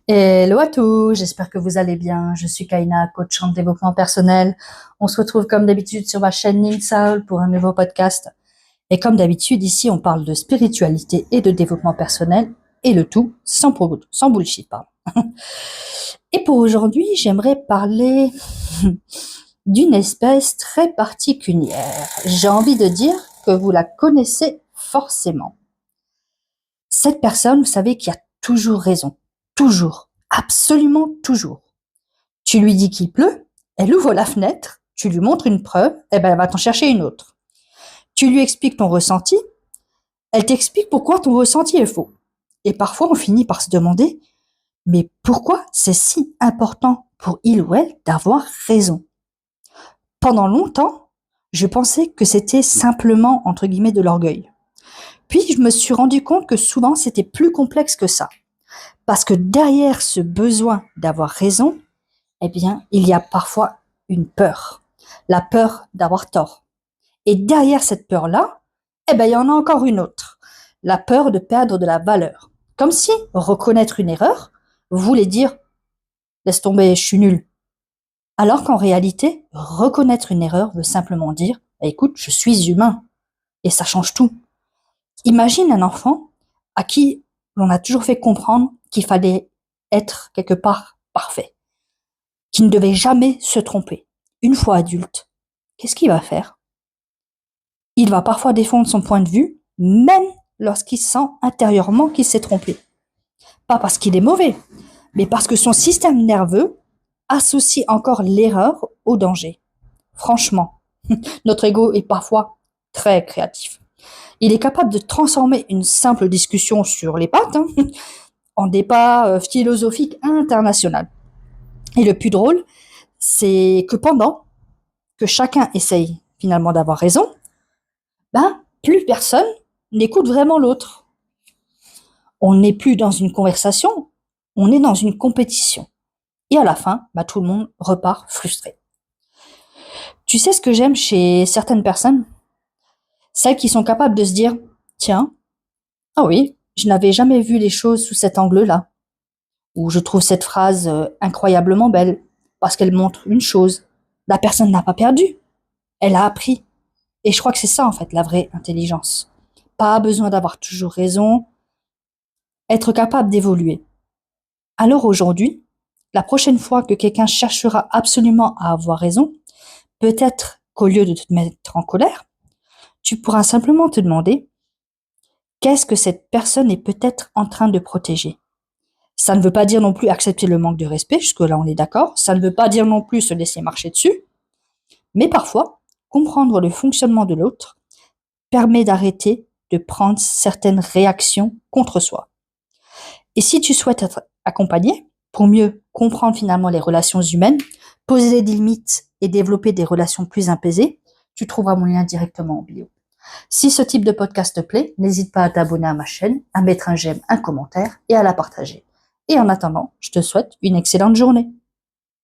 Hello à tous, j'espère que vous allez bien. Je suis Kaina, coach en développement personnel. On se retrouve comme d'habitude sur ma chaîne Ninsoul pour un nouveau podcast. Et comme d'habitude, ici, on parle de spiritualité et de développement personnel et le tout sans bullshit, pardon. Et pour aujourd'hui, j'aimerais parler d'une espèce très particulière. J'ai envie de dire que vous la connaissez forcément. Cette personne, vous savez, qui a toujours raison. Toujours. Absolument toujours. Tu lui dis qu'il pleut, elle ouvre la fenêtre, tu lui montres une preuve, et ben elle va t'en chercher une autre. Tu lui expliques ton ressenti, elle t'explique pourquoi ton ressenti est faux. Et parfois, on finit par se demander, mais pourquoi c'est si important pour il ou elle d'avoir raison? Pendant longtemps, je pensais que c'était simplement, entre guillemets, de l'orgueil. Puis, je me suis rendu compte que souvent, c'était plus complexe que ça. Parce que derrière ce besoin d'avoir raison, eh bien, il y a parfois une peur. La peur d'avoir tort. Et derrière cette peur-là, eh ben, il y en a encore une autre. La peur de perdre de la valeur. Comme si reconnaître une erreur voulait dire laisse tomber, je suis nul. Alors qu'en réalité, reconnaître une erreur veut simplement dire écoute, je suis humain. Et ça change tout. Imagine un enfant à qui l'on a toujours fait comprendre qu'il fallait être quelque part parfait, qui ne devait jamais se tromper. Une fois adulte, qu'est-ce qu'il va faire? Il va parfois défendre son point de vue, même lorsqu'il sent intérieurement qu'il s'est trompé. Pas parce qu'il est mauvais, mais parce que son système nerveux associe encore l'erreur au danger. Franchement, notre ego est parfois très créatif. Il est capable de transformer une simple discussion sur les pattes en débat philosophique international. Et le plus drôle, c'est que pendant que chacun essaye finalement d'avoir raison, plus personne n'écoute vraiment l'autre. On n'est plus dans une conversation, on est dans une compétition. Et à la fin, tout le monde repart frustré. Tu sais ce que j'aime chez certaines personnes? Celles qui sont capables de se dire, tiens, ah oui, je n'avais jamais vu les choses sous cet angle-là. Ou je trouve cette phrase incroyablement belle, parce qu'elle montre une chose. La personne n'a pas perdu, elle a appris. Et je crois que c'est ça, en fait, la vraie intelligence. Pas besoin d'avoir toujours raison, être capable d'évoluer. Alors aujourd'hui, la prochaine fois que quelqu'un cherchera absolument à avoir raison, peut-être qu'au lieu de te mettre en colère, tu pourras simplement te demander qu'est-ce que cette personne est peut-être en train de protéger. Ça ne veut pas dire non plus accepter le manque de respect, jusque-là on est d'accord, ça ne veut pas dire non plus se laisser marcher dessus, mais parfois, comprendre le fonctionnement de l'autre permet d'arrêter de prendre certaines réactions contre soi. Et si tu souhaites être accompagné pour mieux comprendre finalement les relations humaines, poser des limites et développer des relations plus apaisées, tu trouveras mon lien directement en bio. Si ce type de podcast te plaît, n'hésite pas à t'abonner à ma chaîne, à mettre un j'aime, un commentaire et à la partager. Et en attendant, je te souhaite une excellente journée.